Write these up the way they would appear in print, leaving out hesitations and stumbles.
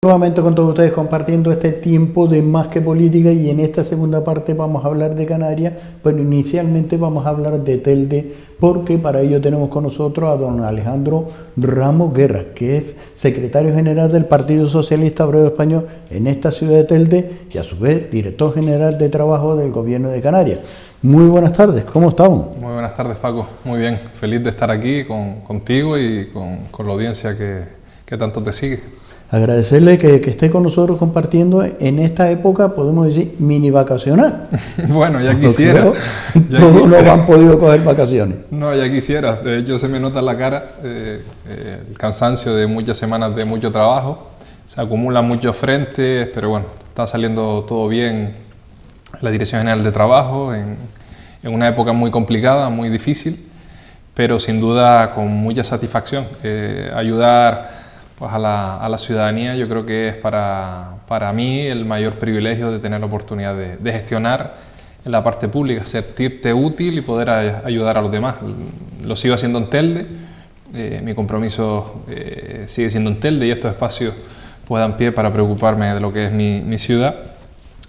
Nuevamente con todos ustedes compartiendo este tiempo de Más que Política, y en esta segunda parte vamos a hablar de Canarias. Bueno, inicialmente vamos a hablar de Telde, porque para ello tenemos con nosotros a don Alejandro Ramos Guerra, que es secretario general del Partido Socialista Obrero Español en esta ciudad de Telde y a su vez director general de trabajo del Gobierno de Canarias. Muy buenas tardes, ¿cómo estamos? Muy buenas tardes, Paco. Muy bien, feliz de estar aquí contigo y con la audiencia que tanto te sigue. Agradecerle que esté con nosotros compartiendo en esta época, podemos decir, mini vacacional. Bueno, ya quisiera. Todos no han podido coger vacaciones. No, ya quisiera. De hecho, se me nota en la cara el cansancio de muchas semanas de mucho trabajo. Se acumulan muchos frentes, pero bueno, está saliendo todo bien en la Dirección General de Trabajo, en una época muy complicada, muy difícil, pero sin duda con mucha satisfacción. Ayudar pues a la ciudadanía, yo creo que es para mí el mayor privilegio de tener la oportunidad de gestionar en la parte pública, sentirte útil y poder ayudar a los demás. Lo sigo haciendo en Telde, mi compromiso sigue siendo en Telde y estos espacios pues dan pie para preocuparme de lo que es mi ciudad,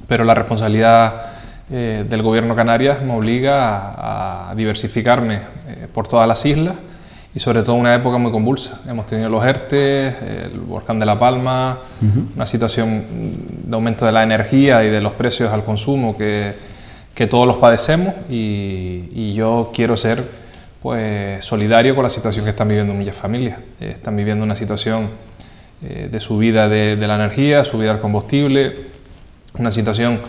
pero la responsabilidad del Gobierno de Canarias me obliga a diversificarme por todas las islas, y sobre todo en una época muy convulsa. Hemos tenido los ERTE, el volcán de La Palma, una situación de aumento de la energía y de los precios al consumo que todos los padecemos, y yo quiero ser pues solidario con la situación que están viviendo muchas familias. Están viviendo una situación de subida de la energía, subida del combustible, una situación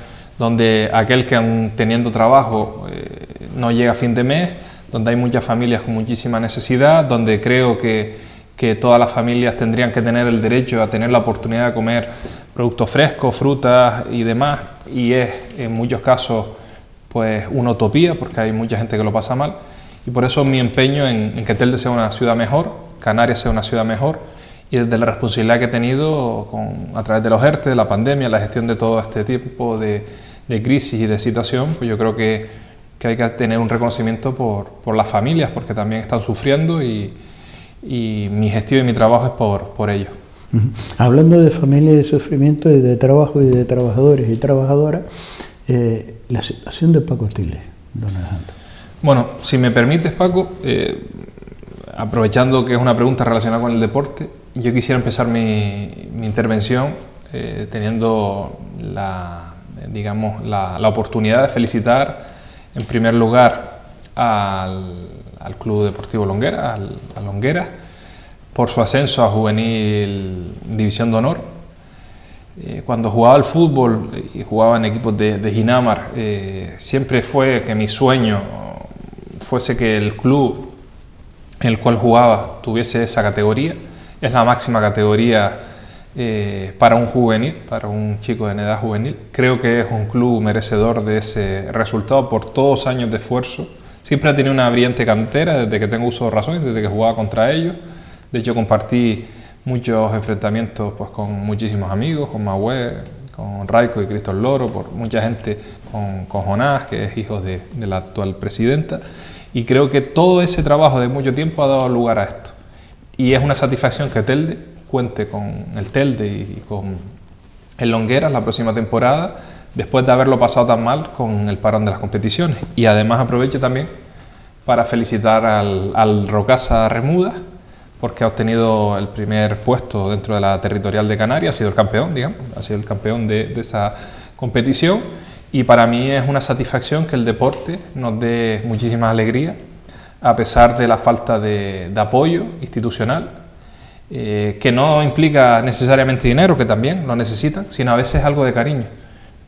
donde aquel que aun teniendo trabajo no llega a fin de mes, donde hay muchas familias con muchísima necesidad, donde creo que todas las familias tendrían que tener el derecho a tener la oportunidad de comer productos frescos, frutas y demás, y es en muchos casos pues una utopía, porque hay mucha gente que lo pasa mal, y por eso mi empeño en que Telde sea una ciudad mejor, Canarias sea una ciudad mejor, y desde la responsabilidad que he tenido a través de los ERTE, de la pandemia, la gestión de todo este tipo de crisis y de situación, pues yo creo que hay que tener un reconocimiento por las familias, porque también están sufriendo, y mi gestión y mi trabajo es por ellos. Hablando de familia y de sufrimiento y de trabajo y de trabajadores y trabajadoras, la situación de Paco Estiles, don Alejandro. Bueno, si me permites, Paco, aprovechando que es una pregunta relacionada con el deporte, yo quisiera empezar mi intervención teniendo la oportunidad de felicitar en primer lugar al Club Deportivo Longuera, a Longuera, por su ascenso a Juvenil División de Honor. Cuando jugaba al fútbol y jugaba en equipos de Ginamar, siempre fue que mi sueño fuese que el club en el cual jugaba tuviese esa categoría. Es la máxima categoría para un juvenil, para un chico en edad juvenil. Creo que es un club merecedor de ese resultado por todos los años de esfuerzo. Siempre ha tenido una brillante cantera desde que tengo uso de razón, desde que jugaba contra ellos. De hecho, compartí muchos enfrentamientos pues, con muchísimos amigos, con Mahué, con Raico y Cristo Loro, por mucha gente, con Jonás, que es hijo de la actual presidenta. Y creo que todo ese trabajo de mucho tiempo ha dado lugar a esto. Y es una satisfacción que Telde cuente con el Telde y con el Longueras la próxima temporada, después de haberlo pasado tan mal con el parón de las competiciones. Y además aprovecho también para felicitar al Rocasa Remuda, porque ha obtenido el primer puesto dentro de la territorial de Canarias, ha sido el campeón, digamos, ha sido el campeón de esa competición, y para mí es una satisfacción que el deporte nos dé muchísima alegría, a pesar de la falta de apoyo institucional, que no implica necesariamente dinero, que también lo necesitan, sino a veces algo de cariño.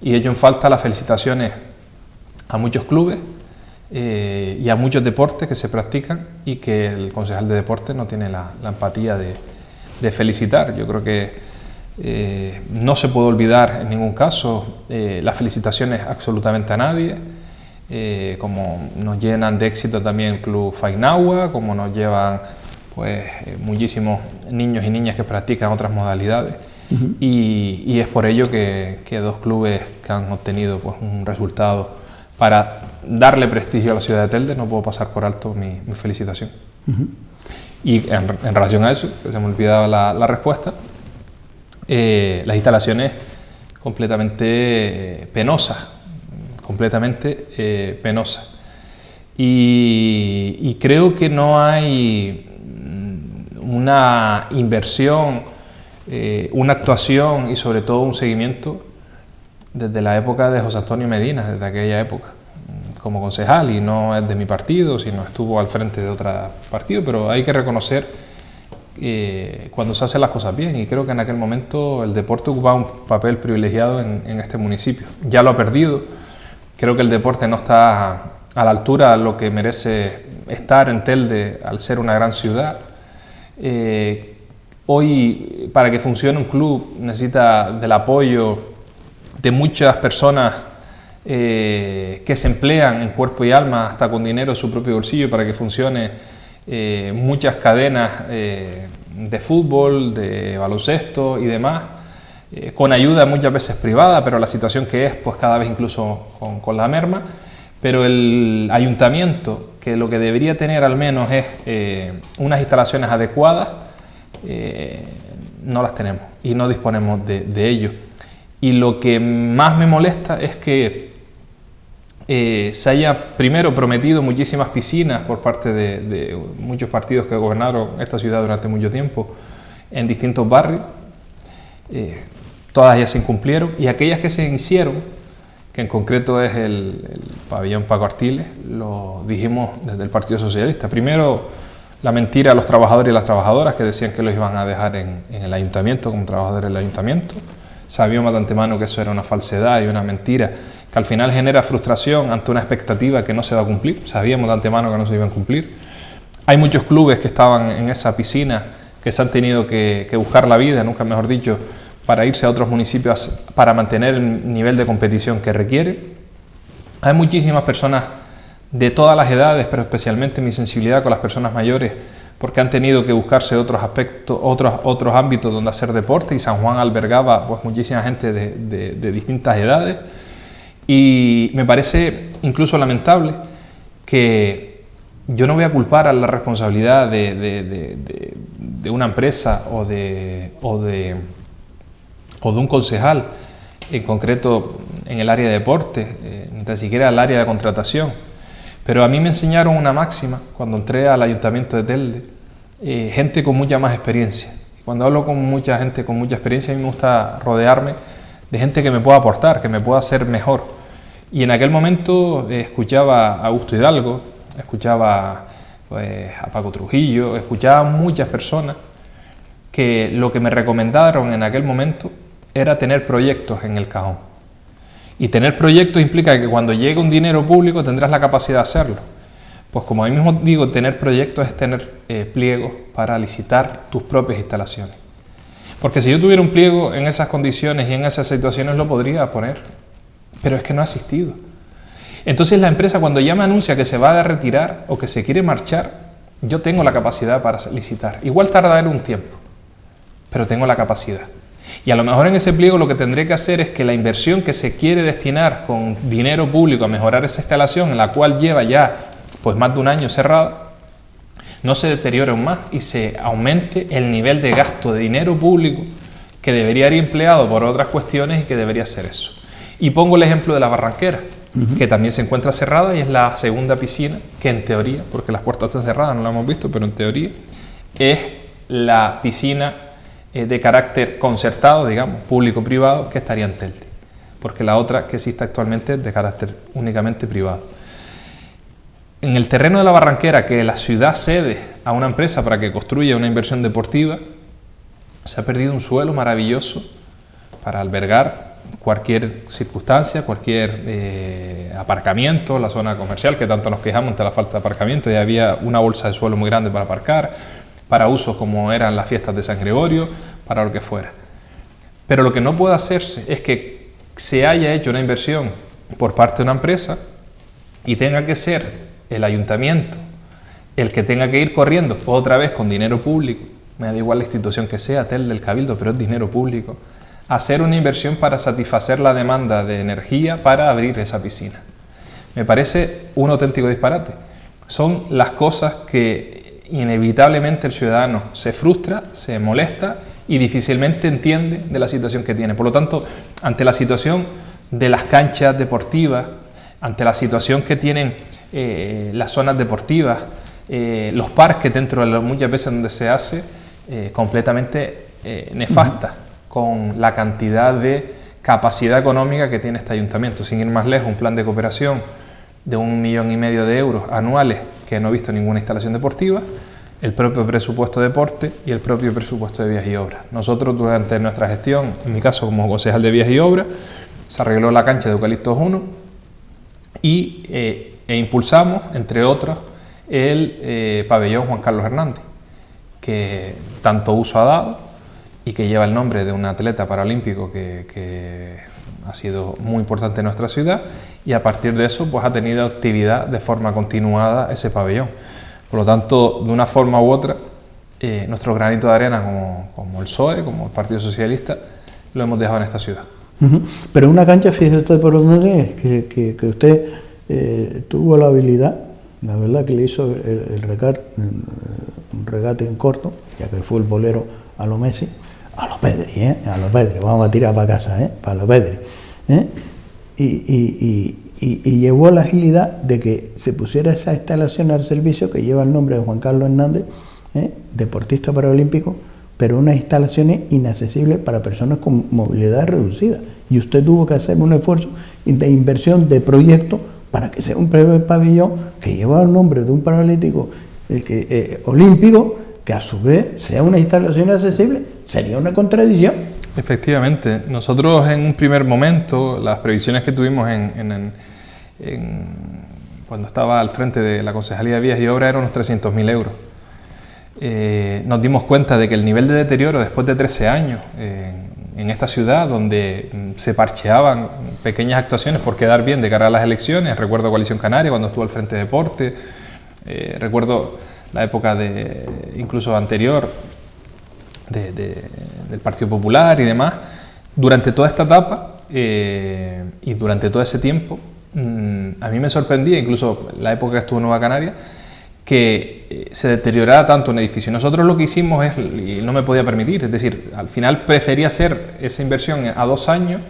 Y ello en falta las felicitaciones a muchos clubes y a muchos deportes que se practican y que el concejal de deportes no tiene la empatía de felicitar. Yo creo que no se puede olvidar en ningún caso las felicitaciones absolutamente a nadie, como nos llenan de éxito también el Club Fainagua, como nos llevan pues muchísimos niños y niñas que practican otras modalidades, y es por ello que dos clubes que han obtenido pues un resultado para darle prestigio a la ciudad de Telde, no puedo pasar por alto mi felicitación. Y en relación a eso, que se me olvidaba la respuesta, las instalaciones completamente penosas, y creo que no hay una inversión, una actuación y sobre todo un seguimiento desde la época de José Antonio Medina, desde aquella época, como concejal, y no es de mi partido, sino estuvo al frente de otro partido, pero hay que reconocer cuando se hacen las cosas bien, y creo que en aquel momento el deporte ocupaba un papel privilegiado en este municipio. Ya lo ha perdido, creo que el deporte no está a la altura de lo que merece estar en Telde al ser una gran ciudad. Hoy, para que funcione un club, necesita del apoyo de muchas personas que se emplean en cuerpo y alma, hasta con dinero de su propio bolsillo, para que funcione muchas cadenas de fútbol, de baloncesto y demás, con ayuda muchas veces privada, pero la situación que es, pues cada vez incluso con la merma. Pero el ayuntamiento, que lo que debería tener al menos es unas instalaciones adecuadas, no las tenemos y no disponemos de ello. Y lo que más me molesta es que se haya primero prometido muchísimas piscinas por parte de muchos partidos que gobernaron esta ciudad durante mucho tiempo en distintos barrios. Todas ellas se incumplieron, y aquellas que se hicieron, que en concreto es el pabellón Paco Artiles, lo dijimos desde el Partido Socialista. Primero, la mentira a los trabajadores y las trabajadoras que decían que los iban a dejar en el ayuntamiento como trabajadores del ayuntamiento. Sabíamos de antemano que eso era una falsedad y una mentira, que al final genera frustración ante una expectativa que no se va a cumplir. Sabíamos de antemano que no se iban a cumplir. Hay muchos clubes que estaban en esa piscina que se han tenido que buscar la vida, nunca mejor dicho, para irse a otros municipios para mantener el nivel de competición que requiere. Hay muchísimas personas de todas las edades, pero especialmente mi sensibilidad con las personas mayores, porque han tenido que buscarse otros aspectos, otros ámbitos donde hacer deporte, y San Juan albergaba pues muchísima gente de distintas edades. Y me parece incluso lamentable que yo no voy a culpar a la responsabilidad de una empresa o de un concejal, en concreto en el área de deporte, ni tan siquiera el área de contratación. Pero a mí me enseñaron una máxima cuando entré al Ayuntamiento de Telde, gente con mucha más experiencia. Cuando hablo con mucha gente con mucha experiencia, a mí me gusta rodearme de gente que me pueda aportar, que me pueda hacer mejor. Y en aquel momento escuchaba a Augusto Hidalgo, escuchaba pues, a Paco Trujillo, escuchaba a muchas personas que lo que me recomendaron en aquel momento era tener proyectos en el cajón. Y tener proyectos implica que cuando llegue un dinero público tendrás la capacidad de hacerlo. Pues como ahí mismo digo, tener proyectos es tener pliegos para licitar tus propias instalaciones. Porque si yo tuviera un pliego en esas condiciones y en esas situaciones lo podría poner, pero es que no ha existido. Entonces la empresa, cuando ya me anuncia que se va a retirar o que se quiere marchar, yo tengo la capacidad para licitar. Igual tardará un tiempo, pero tengo la capacidad. Y a lo mejor en ese pliego lo que tendré que hacer es que la inversión que se quiere destinar con dinero público a mejorar esa instalación, en la cual lleva ya pues más de un año cerrada, no se deteriore aún más y se aumente el nivel de gasto de dinero público que debería ir empleado por otras cuestiones y que debería ser eso. Y pongo el ejemplo de la Barranquera, que también se encuentra cerrada y es la segunda piscina que en teoría, porque las puertas están cerradas, no la hemos visto, pero en teoría es la piscina de carácter concertado, digamos, público-privado, que estaría en Telde, porque la otra que existe actualmente es de carácter únicamente privado. En el terreno de la Barranquera, que la ciudad cede a una empresa para que construya una inversión deportiva, se ha perdido un suelo maravilloso para albergar cualquier circunstancia, cualquier aparcamiento, la zona comercial, que tanto nos quejamos ante la falta de aparcamiento, y había una bolsa de suelo muy grande para aparcar, para usos como eran las fiestas de San Gregorio, para lo que fuera. Pero lo que no puede hacerse es que se haya hecho una inversión por parte de una empresa y tenga que ser el ayuntamiento el que tenga que ir corriendo otra vez con dinero público, me da igual la institución que sea, Telde, el Cabildo, pero es dinero público, hacer una inversión para satisfacer la demanda de energía para abrir esa piscina. Me parece un auténtico disparate. Son las cosas que inevitablemente el ciudadano se frustra, se molesta y difícilmente entiende de la situación que tiene. Por lo tanto, ante la situación de las canchas deportivas, ante la situación que tienen las zonas deportivas, los parques dentro de muchas veces donde se hace, completamente nefasta con la cantidad de capacidad económica que tiene este ayuntamiento. Sin ir más lejos, un plan de cooperación de 1,5 millones de euros anuales que no he visto ninguna instalación deportiva, el propio presupuesto de deporte y el propio presupuesto de vías y obras. Nosotros durante nuestra gestión, en mi caso como concejal de vías y obras, se arregló la cancha de Eucaliptos 1 e impulsamos, entre otros, el pabellón Juan Carlos Hernández, que tanto uso ha dado y que lleva el nombre de un atleta paralímpico que ha sido muy importante en nuestra ciudad, y a partir de eso pues ha tenido actividad de forma continuada ese pabellón. Por lo tanto, de una forma u otra, nuestro granito de arena como el PSOE, como el Partido Socialista, lo hemos dejado en esta ciudad. Pero una cancha, fíjese usted por dónde es, que usted tuvo la habilidad, la verdad que le hizo un regate en corto, ya que fue el bolero a lo Messi, a los Pedri, a los Pedri, vamos a tirar para casa, para los Pedri, y llevó la agilidad de que se pusiera esa instalación al servicio que lleva el nombre de Juan Carlos Hernández, deportista paralímpico, pero unas instalaciones inaccesibles para personas con movilidad reducida. Y usted tuvo que hacer un esfuerzo de inversión de proyecto para que sea un pabellón que lleva el nombre de un paralítico olímpico, que a su vez sea una instalación accesible. Sería una contradicción. Efectivamente, nosotros en un primer momento, las previsiones que tuvimos cuando estaba al frente de la Concejalía de Vías y Obras eran unos 300.000 euros. Nos dimos cuenta de que el nivel de deterioro después de 13 años en esta ciudad, donde se parcheaban pequeñas actuaciones por quedar bien de cara a las elecciones, recuerdo Coalición Canaria cuando estuvo al frente de deporte, recuerdo la época incluso anterior del Partido Popular y demás. Durante toda esta etapa y durante todo ese tiempo, a mí me sorprendía, incluso la época que estuvo en Nueva Canaria, que se deteriorara tanto un edificio. Nosotros lo que hicimos y no me podía permitir, es decir, al final prefería hacer esa inversión a 2 años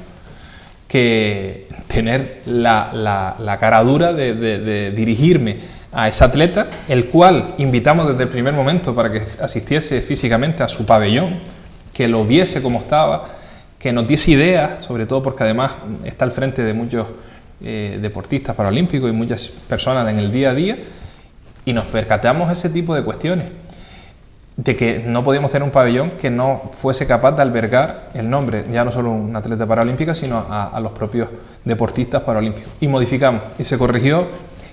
que tener la cara dura de dirigirme a ese atleta, el cual invitamos desde el primer momento para que asistiese físicamente a su pabellón, que lo viese como estaba, que nos diese ideas, sobre todo porque además está al frente de muchos deportistas paralímpicos y muchas personas en el día a día, y nos percatamos ese tipo de cuestiones, de que no podíamos tener un pabellón que no fuese capaz de albergar el nombre, ya no solo un atleta paralímpica, sino a los propios deportistas paralímpicos. Y modificamos, y se corrigió,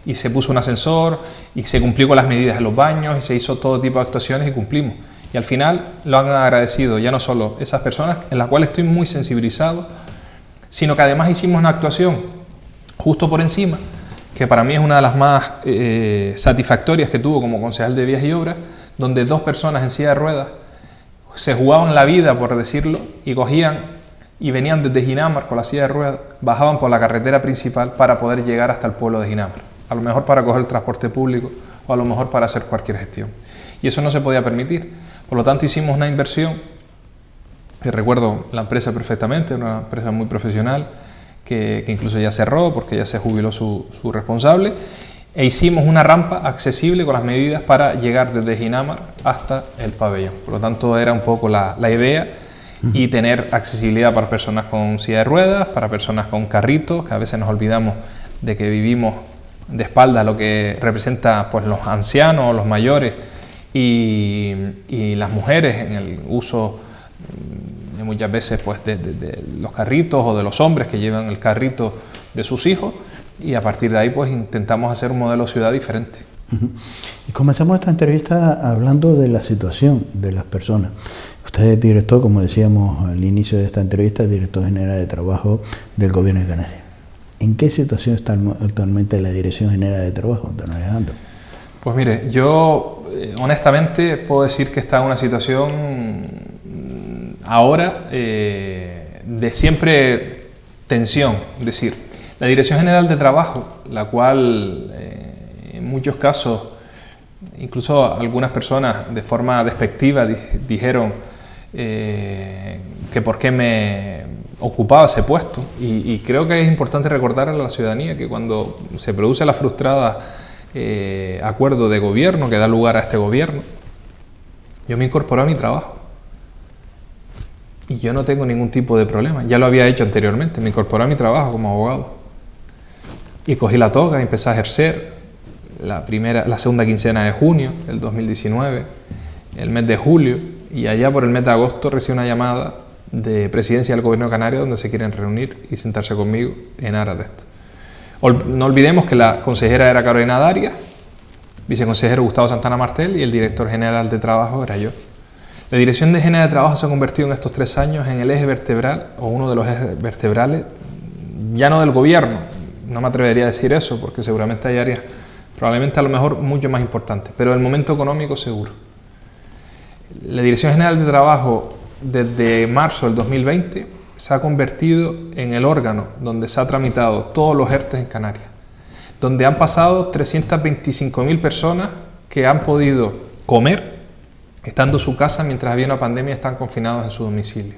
y se puso un ascensor, y se cumplió con las medidas en los baños, y se hizo todo tipo de actuaciones y cumplimos. Y al final lo han agradecido ya no solo esas personas, en las cuales estoy muy sensibilizado, sino que además hicimos una actuación justo por encima, que para mí es una de las más satisfactorias que tuvo como concejal de Vías y Obras, donde 2 personas en silla de ruedas se jugaban la vida, por decirlo, y cogían y venían desde Ginamar con la silla de ruedas, bajaban por la carretera principal para poder llegar hasta el pueblo de Ginamar, a lo mejor para coger el transporte público o a lo mejor para hacer cualquier gestión. Y eso no se podía permitir. Por lo tanto, hicimos una inversión, que recuerdo la empresa perfectamente, una empresa muy profesional, que incluso ya cerró porque ya se jubiló su responsable, e hicimos una rampa accesible con las medidas para llegar desde Ginamar hasta el pabellón. Por lo tanto, era un poco la idea, y tener accesibilidad para personas con silla de ruedas, para personas con carritos, que a veces nos olvidamos de que vivimos de espaldas a lo que representa pues, los ancianos, los mayores y las mujeres en el uso muchas veces pues, de los carritos o de los hombres que llevan el carrito de sus hijos, y a partir de ahí pues intentamos hacer un modelo de ciudad diferente. Y comenzamos esta entrevista hablando de la situación de las personas. Usted es director, como decíamos al inicio de esta entrevista, director general de trabajo del Gobierno de Canarias. ¿En qué situación está actualmente la Dirección General de Trabajo, don Alejandro? Pues mire, yo honestamente puedo decir que está en una situación ahora de siempre tensión. Es decir, la Dirección General de Trabajo, la cual en muchos casos Incluso algunas personas de forma despectiva dijeron que por qué me ocupaba ese puesto, y creo que es importante recordar a la ciudadanía que cuando se produce la frustrada acuerdo de gobierno que da lugar a este gobierno, yo me incorporé a mi trabajo y yo no tengo ningún tipo de problema. Ya lo había hecho anteriormente, me incorporé a mi trabajo como abogado y cogí la toga y empecé a ejercer la segunda quincena de junio del 2019, el mes de julio, y allá por el mes de agosto recibí una llamada de Presidencia del Gobierno Canario donde se quieren reunir y sentarse conmigo en aras de esto. No olvidemos que la consejera era Carolina Darias, viceconsejero Gustavo Santana Martel y el director general de trabajo era yo. La Dirección General de Trabajo se ha convertido en estos 3 años en el eje vertebral, o uno de los ejes vertebrales, ya no del gobierno, no me atrevería a decir eso porque seguramente hay áreas, probablemente a lo mejor mucho más importantes, pero el momento económico seguro. La Dirección General de Trabajo desde marzo del 2020 se ha convertido en el órgano donde se ha tramitado todos los ERTE en Canarias, donde han pasado 325.000 personas que han podido comer estando en su casa mientras había una pandemia y están confinados en su domicilio,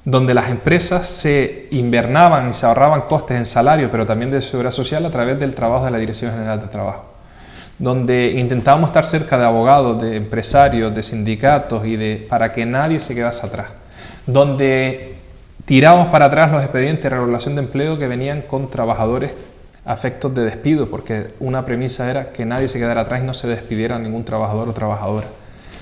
donde las empresas se invernaban y se ahorraban costes en salario, pero también de seguridad social a través del trabajo de la Dirección General de Trabajo, donde intentábamos estar cerca de abogados, de empresarios, de sindicatos para que nadie se quedase atrás, donde tiramos para atrás los expedientes de regulación de empleo que venían con trabajadores a efectos de despido, porque una premisa era que nadie se quedara atrás y no se despidiera a ningún trabajador o trabajadora,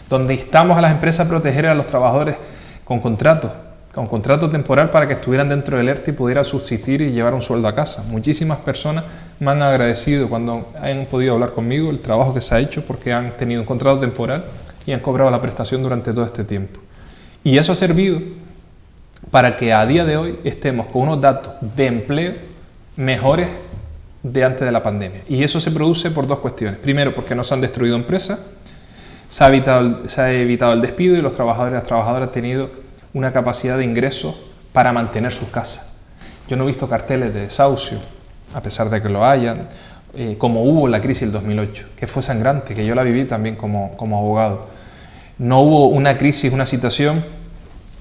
donde instamos a las empresas a proteger a los trabajadores con contrato temporal para que estuvieran dentro del ERTE y pudieran subsistir y llevar un sueldo a casa. Muchísimas personas me han agradecido cuando han podido hablar conmigo el trabajo que se ha hecho porque han tenido un contrato temporal y han cobrado la prestación durante todo este tiempo. Y eso ha servido para que a día de hoy estemos con unos datos de empleo mejores de antes de la pandemia. Y eso se produce por 2 cuestiones. Primero, porque no se han destruido empresas, se ha evitado el despido y los trabajadores y las trabajadoras han tenido una capacidad de ingreso para mantener sus casas. Yo no he visto carteles de desahucio, a pesar de que lo hayan, como hubo en la crisis del 2008, que fue sangrante, que yo la viví también como abogado. No hubo una crisis, una situación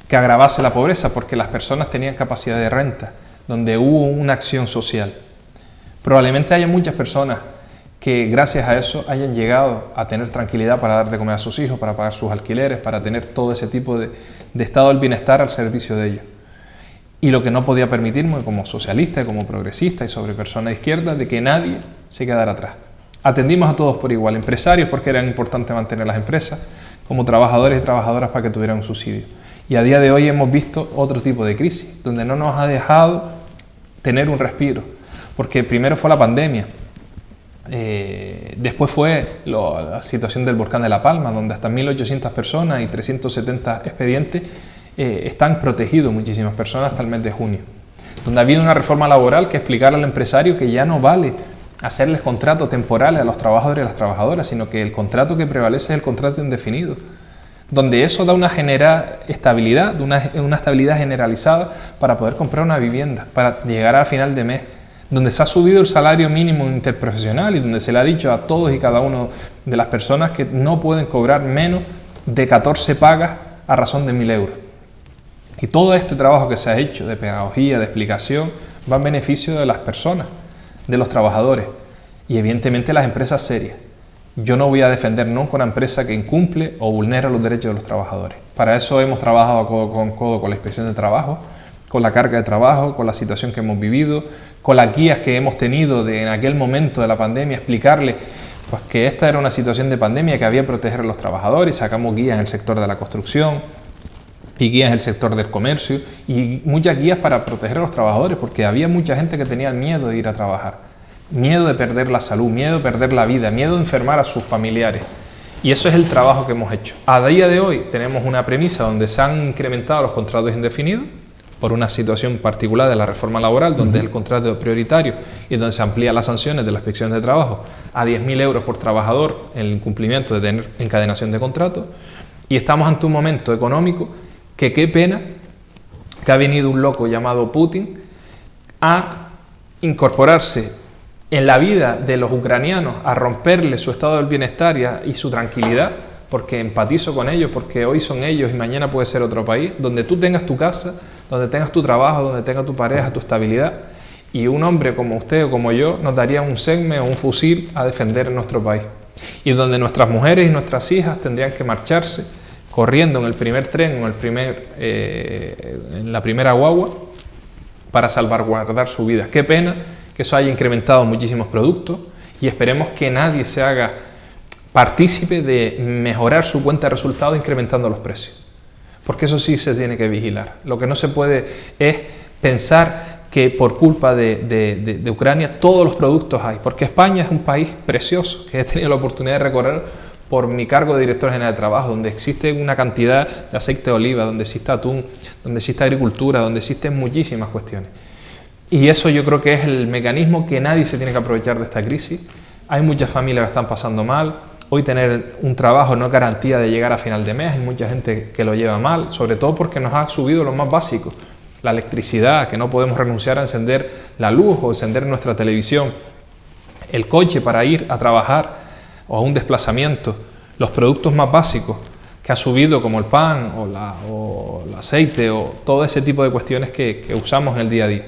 que agravase la pobreza, porque las personas tenían capacidad de renta, donde hubo una acción social. Probablemente haya muchas personas que gracias a eso hayan llegado a tener tranquilidad para dar de comer a sus hijos, para pagar sus alquileres, para tener todo ese tipo de estado del bienestar al servicio de ellos. Y lo que no podía permitirme como socialista, como progresista y sobre persona de izquierda, de que nadie se quedara atrás. Atendimos a todos por igual, empresarios porque era importante mantener las empresas, como trabajadores y trabajadoras para que tuvieran un subsidio. Y a día de hoy hemos visto otro tipo de crisis, donde no nos ha dejado tener un respiro, porque primero fue la pandemia, después fue la situación del volcán de La Palma, donde hasta 1.800 personas y 370 expedientes están protegidos muchísimas personas hasta el mes de junio, donde ha habido una reforma laboral que explicar al empresario que ya no vale hacerles contratos temporales a los trabajadores y a las trabajadoras, sino que el contrato que prevalece es el contrato indefinido, donde eso da una estabilidad, una estabilidad generalizada para poder comprar una vivienda, para llegar al final de mes, donde se ha subido el salario mínimo interprofesional y donde se le ha dicho a todos y cada uno de las personas que no pueden cobrar menos de 14 pagas a razón de 1.000 euros. Y todo este trabajo que se ha hecho de pedagogía, de explicación, va en beneficio de las personas, de los trabajadores y evidentemente las empresas serias. Yo no voy a defender nunca una empresa que incumple o vulnera los derechos de los trabajadores. Para eso hemos trabajado codo con codo con la Inspección de Trabajo, con la carga de trabajo, con la situación que hemos vivido, con las guías que hemos tenido en aquel momento de la pandemia, explicarle pues, que esta era una situación de pandemia, que había que proteger a los trabajadores. Sacamos guías en el sector de la construcción y guías en el sector del comercio y muchas guías para proteger a los trabajadores, porque había mucha gente que tenía miedo de ir a trabajar, miedo de perder la salud, miedo de perder la vida, miedo de enfermar a sus familiares. Y eso es el trabajo que hemos hecho. A día de hoy tenemos una premisa donde se han incrementado los contratos indefinidos, por una situación particular de la reforma laboral, donde es el contrato prioritario y donde se amplían las sanciones de la Inspección de Trabajo a 10.000 euros por trabajador en el incumplimiento de tener encadenación de contrato. Y estamos ante un momento económico que qué pena que ha venido un loco llamado Putin a incorporarse en la vida de los ucranianos, a romperle su estado del bienestar y su tranquilidad, porque empatizo con ellos, porque hoy son ellos y mañana puede ser otro país, donde tú tengas tu casa, donde tengas tu trabajo, donde tengas tu pareja, tu estabilidad, y un hombre como usted o como yo nos daría un SEGME o un fusil a defender nuestro país, y donde nuestras mujeres y nuestras hijas tendrían que marcharse corriendo en el primer tren o en la primera guagua para salvaguardar su vida. Qué pena que eso haya incrementado muchísimos productos y esperemos que nadie se haga partícipe de mejorar su cuenta de resultados incrementando los precios, porque eso sí se tiene que vigilar. Lo que no se puede es pensar que por culpa de Ucrania todos los productos hay, porque España es un país precioso que he tenido la oportunidad de recorrer por mi cargo de director general de trabajo, donde existe una cantidad de aceite de oliva, donde existe atún, donde existe agricultura, donde existen muchísimas cuestiones. Y eso yo creo que es el mecanismo que nadie se tiene que aprovechar de esta crisis. Hay muchas familias que están pasando mal. Hoy tener un trabajo no es garantía de llegar a final de mes. Hay mucha gente que lo lleva mal, sobre todo porque nos ha subido lo más básico. La electricidad, que no podemos renunciar a encender la luz o encender nuestra televisión. El coche para ir a trabajar o a un desplazamiento. Los productos más básicos que ha subido, como el pan o el aceite o todo ese tipo de cuestiones que usamos en el día a día.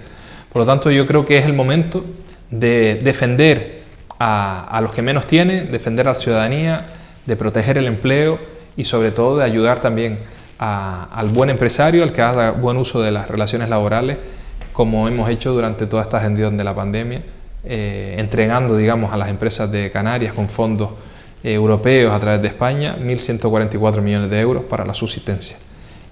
Por lo tanto, yo creo que es el momento de defender a los que menos tienen, defender a la ciudadanía, de proteger el empleo y sobre todo de ayudar también al buen empresario, al que haga buen uso de las relaciones laborales, como hemos hecho durante toda esta gestión de la pandemia, entregando, digamos, a las empresas de Canarias con fondos europeos a través de España 1.144 millones de euros para la subsistencia.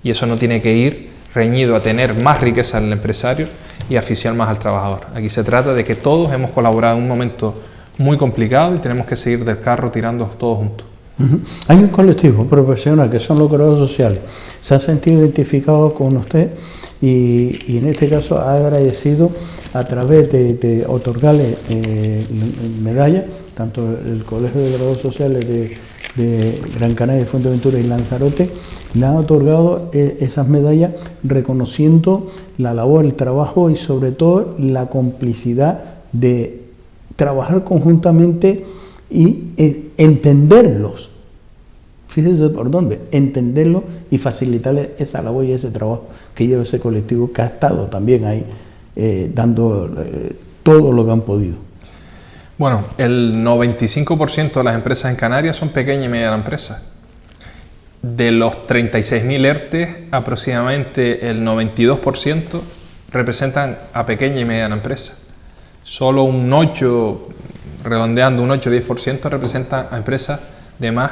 Y eso no tiene que ir reñido a tener más riqueza al empresario y asfixiar más al trabajador. Aquí se trata de que todos hemos colaborado en un momento muy complicado y tenemos que seguir del carro tirando todos juntos. Hay un colectivo profesional que son los grados sociales. Se ha sentido identificado con usted y en este caso ha agradecido a través de otorgarle medallas, tanto el Colegio de Grados Sociales de Gran Canaria, Fuerteventura y Lanzarote, le han otorgado esas medallas reconociendo la labor, el trabajo y sobre todo la complicidad de trabajar conjuntamente y entenderlos. Fíjense por dónde, entenderlos y facilitarles esa labor y ese trabajo que lleva ese colectivo que ha estado también ahí dando todo lo que han podido. Bueno, el 95% de las empresas en Canarias son pequeñas y medianas empresas. De los 36.000 ERTE, aproximadamente el 92% representan a pequeña y mediana empresa. Solo un 8, redondeando un 8-10% representan a empresas de más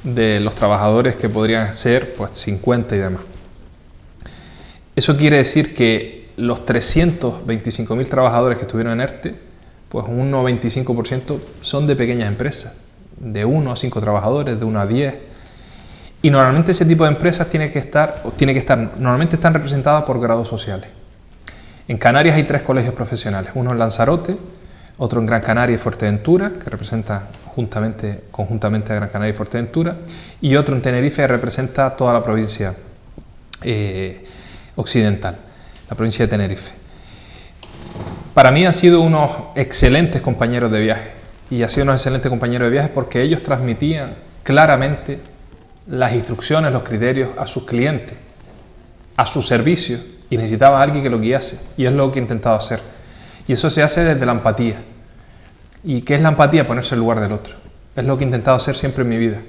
de los trabajadores que podrían ser pues 50 y demás. Eso quiere decir que los 325.000 trabajadores que estuvieron en ERTE, pues un 95% son de pequeñas empresas, de 1 a 5 trabajadores, de 1 a 10. Y normalmente ese tipo de empresas normalmente están representadas por grados sociales. En Canarias hay 3 colegios profesionales, uno en Lanzarote, otro en Gran Canaria y Fuerteventura, que representa conjuntamente a Gran Canaria y Fuerteventura, y otro en Tenerife, que representa toda la provincia occidental, la provincia de Tenerife. Para mí han sido unos excelentes compañeros de viaje, y han sido unos excelentes compañeros de viaje porque ellos transmitían claramente las instrucciones, los criterios a sus clientes, a sus servicios, y necesitaba a alguien que lo guiase, y es lo que he intentado hacer. Y eso se hace desde la empatía. ¿Y qué es la empatía? Ponerse en el lugar del otro. Es lo que he intentado hacer siempre en mi vida.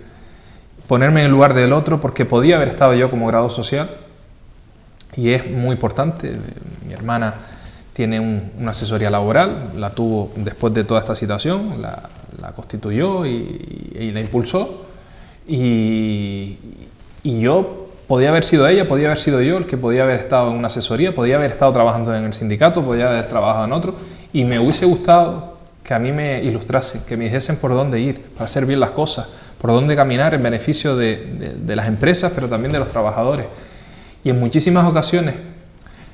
Ponerme en el lugar del otro porque podía haber estado yo como grado social, y es muy importante. Mi hermana tiene una asesoría laboral, la tuvo después de toda esta situación, la constituyó y la impulsó. Y yo podía haber sido ella, podía haber sido yo el que podía haber estado en una asesoría, podía haber estado trabajando en el sindicato, podía haber trabajado en otro, y me hubiese gustado que a mí me ilustrasen, que me dijesen por dónde ir, para hacer bien las cosas, por dónde caminar en beneficio de las empresas, pero también de los trabajadores. Y en muchísimas ocasiones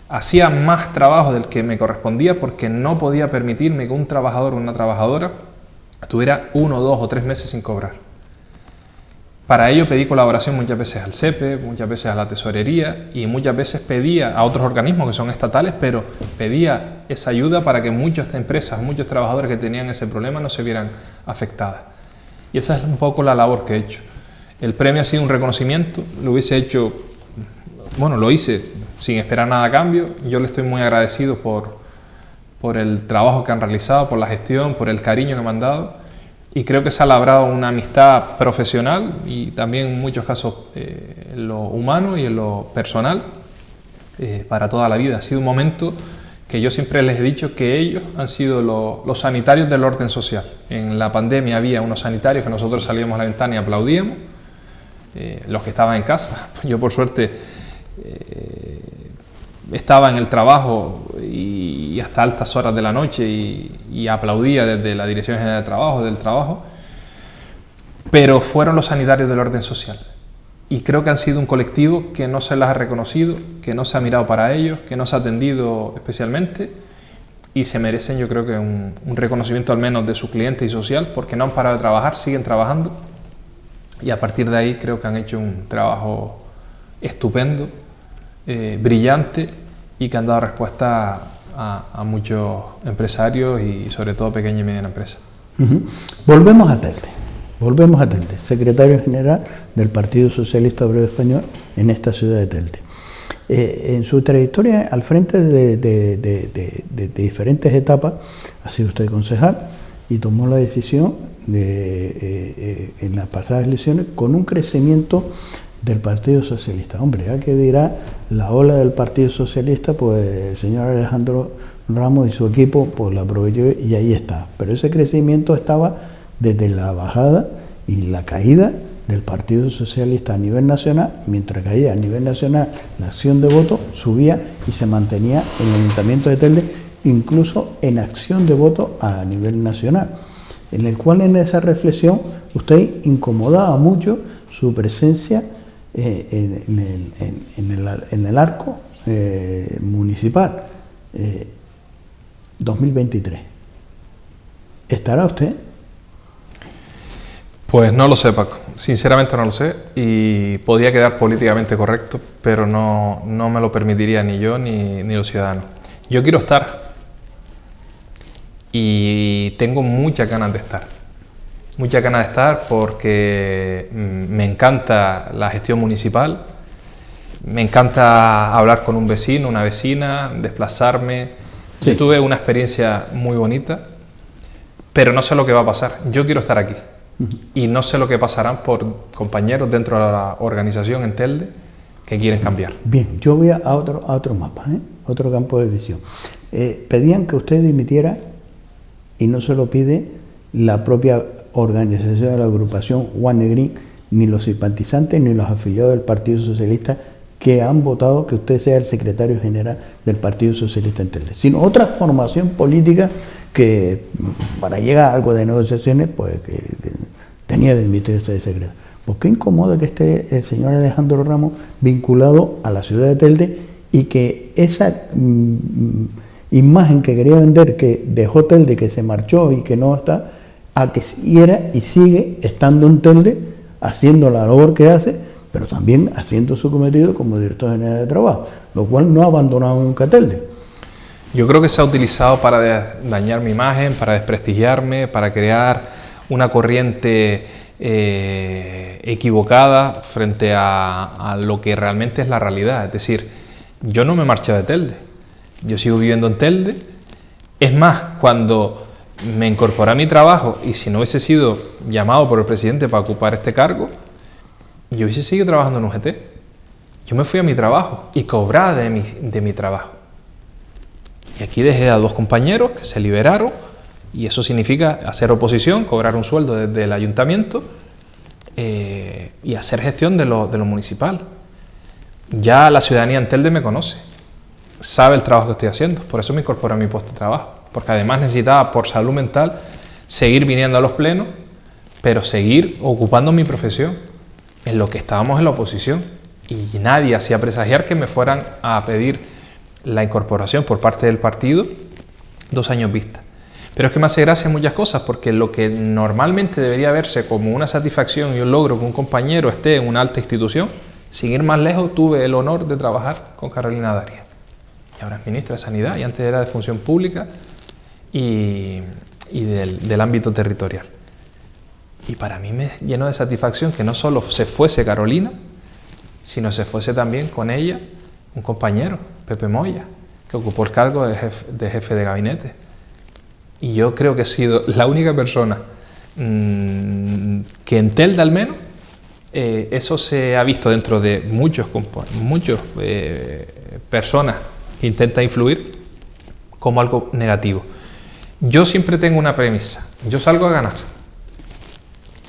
hacía más trabajo del que me correspondía porque no podía permitirme que un trabajador o una trabajadora estuviera 1, 2 o 3 meses sin cobrar. Para ello pedí colaboración muchas veces al SEPE, muchas veces a la tesorería y muchas veces pedía a otros organismos que son estatales, pero pedía esa ayuda para que muchas empresas, muchos trabajadores que tenían ese problema no se vieran afectadas. Y esa es un poco la labor que he hecho. El premio ha sido un reconocimiento, lo hubiese hecho, bueno, lo hice sin esperar nada a cambio. Yo le estoy muy agradecido por el trabajo que han realizado, por la gestión, por el cariño que me han dado. Y creo que se ha labrado una amistad profesional y también en muchos casos en lo humano y en lo personal para toda la vida. Ha sido un momento que yo siempre les he dicho que ellos han sido los sanitarios del orden social. En la pandemia había unos sanitarios que nosotros salíamos a la ventana y aplaudíamos, los que estaban en casa. Yo por suerte estaba en el trabajo y hasta altas horas de la noche y aplaudía desde la Dirección General de Trabajo, del trabajo, pero fueron los sanitarios del orden social. Y creo que han sido un colectivo que no se las ha reconocido, que no se ha mirado para ellos, que no se ha atendido especialmente y se merecen, yo creo que un reconocimiento al menos de su cliente y social, porque no han parado de trabajar, siguen trabajando y a partir de ahí creo que han hecho un trabajo estupendo, brillante y que han dado respuesta a muchos empresarios y sobre todo pequeña y mediana empresa. Volvemos a Telde, secretario general del Partido Socialista Obrero Español en esta ciudad de Telde. En su trayectoria al frente de diferentes etapas ha sido usted concejal y tomó la decisión en las pasadas elecciones con un crecimiento del Partido Socialista. Hombre, ya que dirá la ola del Partido Socialista, pues el señor Alejandro Ramos y su equipo pues la aprovechó y ahí está. Pero ese crecimiento estaba desde la bajada y la caída del Partido Socialista a nivel nacional, mientras caía a nivel nacional la acción de voto, subía y se mantenía en el Ayuntamiento de Telde, incluso en acción de voto a nivel nacional, en el cual en esa reflexión usted incomodaba mucho su presencia en el arco municipal 2023. ¿Estará usted? Pues no lo sé, Paco. Sinceramente no lo sé y podría quedar políticamente correcto, pero no me lo permitiría ni yo ni los ciudadanos. Yo quiero estar y tengo muchas ganas de estar. Muchas ganas de estar porque me encanta la gestión municipal, me encanta hablar con un vecino, una vecina, desplazarme. Sí. Yo tuve una experiencia muy bonita, pero no sé lo que va a pasar. Yo quiero estar aquí y no sé lo que pasarán por compañeros dentro de la organización en Telde que quieren cambiar. Bien, yo voy a otro mapa, otro campo de decisión. Pedían que usted dimitiera y no se lo pide la propia organización de la agrupación Juan Negrín, ni los simpatizantes ni los afiliados del Partido Socialista que han votado que usted sea el secretario general del Partido Socialista en Telde, sino otra formación política que para llegar a algo de negociaciones pues que tenía que dimitirse de secretario. ¿Por qué incomoda que esté el señor Alejandro Ramos vinculado a la ciudad de Telde y que esa imagen que quería vender, que dejó Telde, que se marchó y que no está, a que era y sigue estando en Telde, haciendo la labor que hace, pero también haciendo su cometido como director general de trabajo, lo cual no ha abandonado nunca Telde? Yo creo que se ha utilizado para dañar mi imagen, para desprestigiarme, para crear una corriente equivocada frente a lo que realmente es la realidad. Es decir, yo no me marché de Telde, yo sigo viviendo en Telde. Es más, cuando me incorporé a mi trabajo y si no hubiese sido llamado por el presidente para ocupar este cargo, yo hubiese seguido trabajando en UGT. Yo me fui a mi trabajo y cobraba de mi trabajo. Y aquí dejé a 2 compañeros que se liberaron y eso significa hacer oposición, cobrar un sueldo desde el ayuntamiento y hacer gestión de lo municipal. Ya la ciudadanía en Telde me conoce, sabe el trabajo que estoy haciendo, por eso me incorporé a mi puesto de trabajo, porque además necesitaba por salud mental seguir viniendo a los plenos, pero seguir ocupando mi profesión en lo que estábamos en la oposición y nadie hacía presagiar que me fueran a pedir la incorporación por parte del partido 2 años vista. Pero es que me hace gracia muchas cosas, porque lo que normalmente debería verse como una satisfacción y un logro que un compañero esté en una alta institución, sin ir más lejos, tuve el honor de trabajar con Carolina Darias. y ahora es ministra de Sanidad y antes era de Función Pública y del ámbito territorial. Y para mí me llenó de satisfacción que no solo se fuese Carolina, sino se fuese también con ella un compañero, Pepe Moya, que ocupó el cargo de jefe de gabinete. Y yo creo que he sido la única persona que en Telde al menos eso se ha visto dentro de muchas personas que intentan influir como algo negativo. Yo siempre tengo una premisa, yo salgo a ganar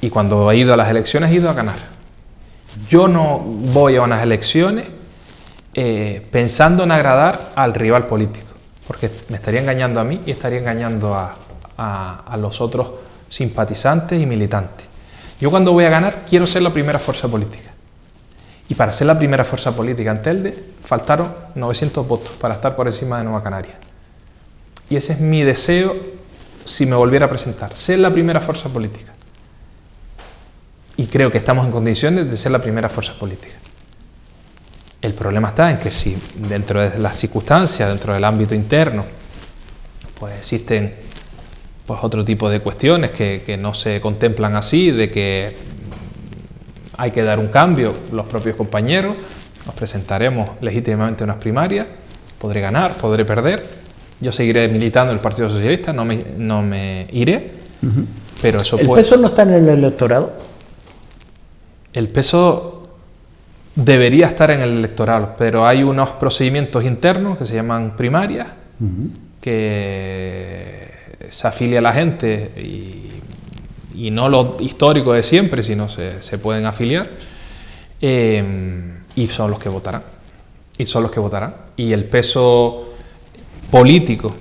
y cuando he ido a las elecciones he ido a ganar. Yo no voy a unas elecciones pensando en agradar al rival político, porque me estaría engañando a mí y estaría engañando a los otros simpatizantes y militantes. Yo cuando voy a ganar quiero ser la primera fuerza política. Y para ser la primera fuerza política en Telde faltaron 900 votos para estar por encima de Nueva Canaria. Y ese es mi deseo si me volviera a presentar, ser la primera fuerza política. Y creo que estamos en condiciones de ser la primera fuerza política. El problema está en que si dentro de las circunstancias, dentro del ámbito interno, pues existen pues otro tipo de cuestiones que no se contemplan así, de que hay que dar un cambio, los propios compañeros, nos presentaremos legítimamente unas primarias, podré ganar, podré perder, yo seguiré militando en el Partido Socialista, no me iré, pero eso ¿El peso no está en el electorado? El peso debería estar en el electorado, pero hay unos procedimientos internos que se llaman primarias, que se afilia a la gente y no lo histórico de siempre, sino se pueden afiliar y son los que votarán. Y el peso político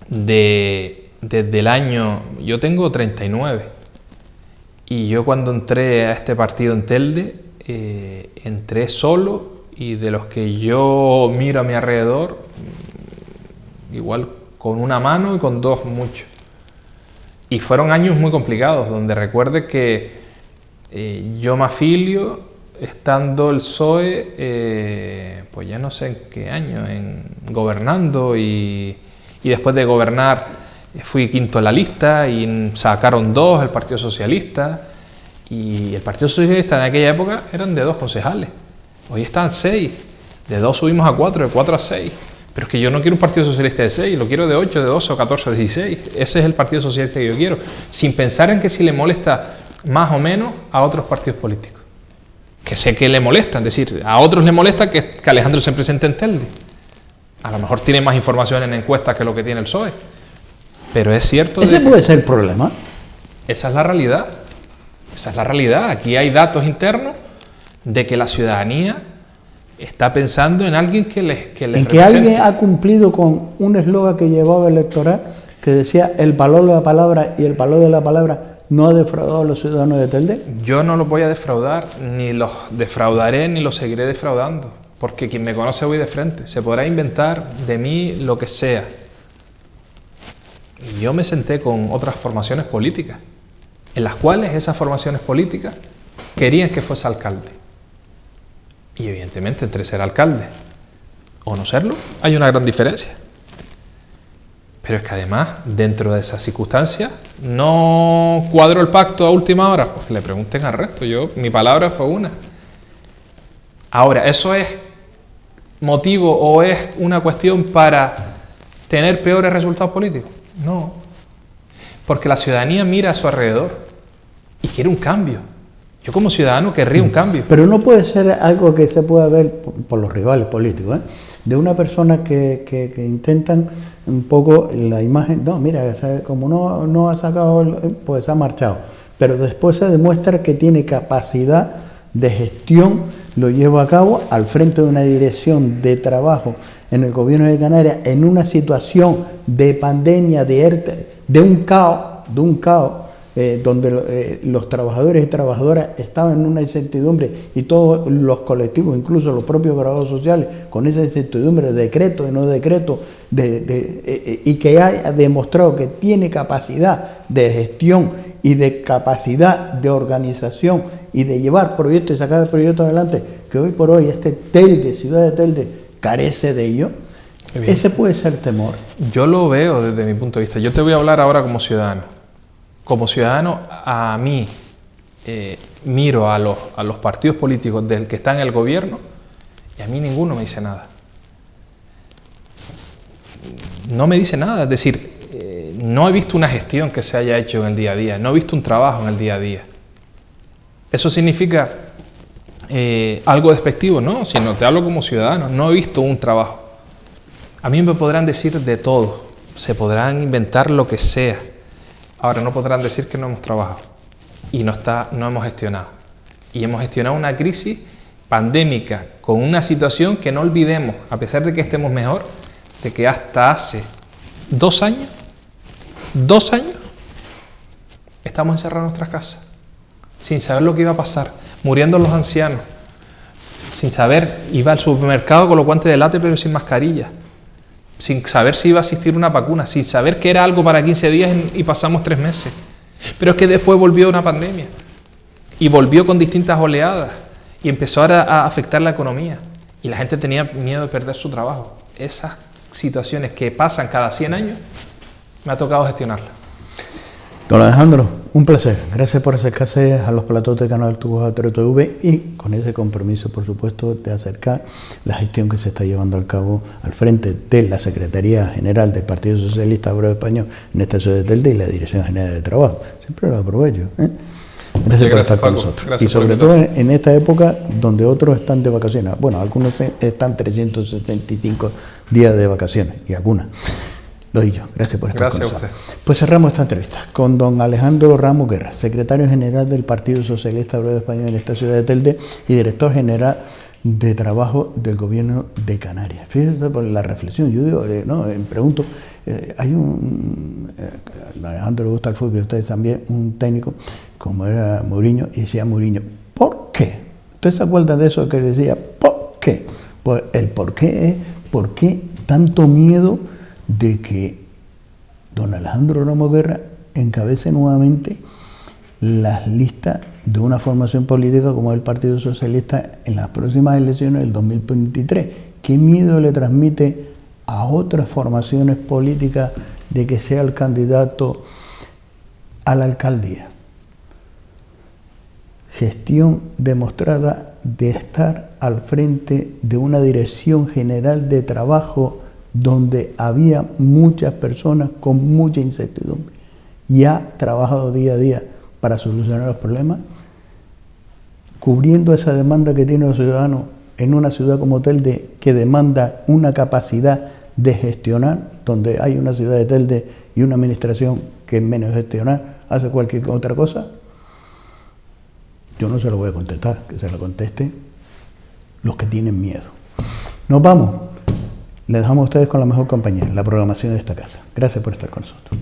desde el año... Yo tengo 39 y yo cuando entré a este partido en Telde entré solo y de los que yo miro a mi alrededor igual con una mano y con dos mucho. Y fueron años muy complicados, donde recuerde que yo me afilio estando el PSOE, pues ya no sé en qué año, gobernando y después de gobernar fui quinto en la lista y sacaron 2 el Partido Socialista y el Partido Socialista en aquella época eran de 2 concejales, hoy están 6, de 2 subimos a 4, de 4 a 6. Pero es que yo no quiero un Partido Socialista de 6, lo quiero de 8, de 12, o 14, o 16. Ese es el Partido Socialista que yo quiero, sin pensar en que si le molesta más o menos a otros partidos políticos. Que sé que le molesta, es decir, a otros le molesta que Alejandro se presente en Telde. A lo mejor tiene más información en encuestas que lo que tiene el PSOE. Pero es cierto... ¿Ese puede ser el problema? Esa es la realidad. Esa es la realidad. Aquí hay datos internos de que la ciudadanía está pensando en alguien que les en que alguien ha cumplido con un eslogan que llevaba electoral que decía el valor de la palabra y el valor de la palabra no ha defraudado a los ciudadanos de Telde. Yo no los voy a defraudar, ni los defraudaré, ni los seguiré defraudando, porque quien me conoce voy de frente, se podrá inventar de mí lo que sea. Y yo me senté con otras formaciones políticas, en las cuales esas formaciones políticas querían que fuese alcalde. Y evidentemente entre ser alcalde o no serlo hay una gran diferencia. Pero es que además dentro de esas circunstancias no cuadró el pacto a última hora, pues le pregunten al resto, mi palabra fue una. Ahora, ¿eso es motivo o es una cuestión para tener peores resultados políticos? No, porque la ciudadanía mira a su alrededor y quiere un cambio. Yo como ciudadano querría un cambio. Pero no puede ser algo que se pueda ver por los rivales políticos, de una persona que intentan un poco la imagen, no, mira, como no ha sacado, pues ha marchado, pero después se demuestra que tiene capacidad de gestión, lo lleva a cabo al frente de una dirección de trabajo en el gobierno de Canarias, en una situación de pandemia, de un caos, donde los trabajadores y trabajadoras estaban en una incertidumbre y todos los colectivos, incluso los propios graduados sociales, con esa incertidumbre de decreto y no decreto, y que ha demostrado que tiene capacidad de gestión y de capacidad de organización y de llevar proyectos y sacar proyectos adelante, que hoy por hoy Telde, ciudad de Telde, carece de ello. Ese puede ser el temor. Yo lo veo desde mi punto de vista. Yo te voy a hablar ahora como ciudadano. Como ciudadano, a mí miro a los partidos políticos del que están en el gobierno y a mí ninguno me dice nada. No me dice nada, es decir, no he visto una gestión que se haya hecho en el día a día, no he visto un trabajo en el día a día. ¿Eso significa algo despectivo? No, sino te hablo como ciudadano, no he visto un trabajo. A mí me podrán decir de todo, se podrán inventar lo que sea. Ahora no podrán decir que no hemos trabajado y no hemos gestionado. Y hemos gestionado una crisis pandémica con una situación que no olvidemos, a pesar de que estemos mejor, de que hasta hace 2 años, estamos encerrados en nuestras casas, sin saber lo que iba a pasar, muriendo los ancianos, sin saber, iba al supermercado con los guantes de late pero sin mascarilla, sin saber si iba a existir una vacuna, sin saber que era algo para 15 días y pasamos 3 meses. Pero es que después volvió una pandemia y volvió con distintas oleadas y empezó a afectar la economía y la gente tenía miedo de perder su trabajo. Esas situaciones que pasan cada 100 años, me ha tocado gestionarlas. Don Alejandro, un placer. Gracias por acercarse a los platos de Canal Tubo TV y con ese compromiso, por supuesto, de acercar la gestión que se está llevando a cabo al frente de la Secretaría General del Partido Socialista Obrero Español en esta ciudad de Telde y la Dirección General de Trabajo. Siempre lo aprovecho. Gracias por estar con nosotros. Gracias, y sobre todo en esta época donde otros están de vacaciones. Bueno, algunos están 365 días de vacaciones y algunas. Lo digo, gracias por estar con nosotros. Pues cerramos esta entrevista con don Alejandro Ramos Guerra, secretario general del Partido Socialista Obrero Español en esta ciudad de Telde y director general de trabajo del gobierno de Canarias. Fíjense por la reflexión, yo digo, me pregunto, hay a Alejandro le gusta el fútbol, ustedes también, un técnico como era Mourinho, y decía Mourinho, ¿por qué? ¿Ustedes se acuerdan de eso que decía, ¿por qué? Pues el por qué es, ¿por qué tanto miedo de que don Alejandro Ramos Guerra encabece nuevamente las listas de una formación política como el Partido Socialista en las próximas elecciones del 2023? ¿Qué miedo le transmite a otras formaciones políticas de que sea el candidato a la alcaldía? Gestión demostrada de estar al frente de una dirección general de trabajo donde había muchas personas con mucha incertidumbre y ha trabajado día a día para solucionar los problemas, cubriendo esa demanda que tienen los ciudadanos en una ciudad como Telde que demanda una capacidad de gestionar, donde hay una ciudad de Telde y una administración que en menos de gestionar hace cualquier otra cosa. Yo no se lo voy a contestar, que se lo conteste los que tienen miedo. Nos vamos. Les dejamos a ustedes con la mejor compañía, la programación de esta casa. Gracias por estar con nosotros.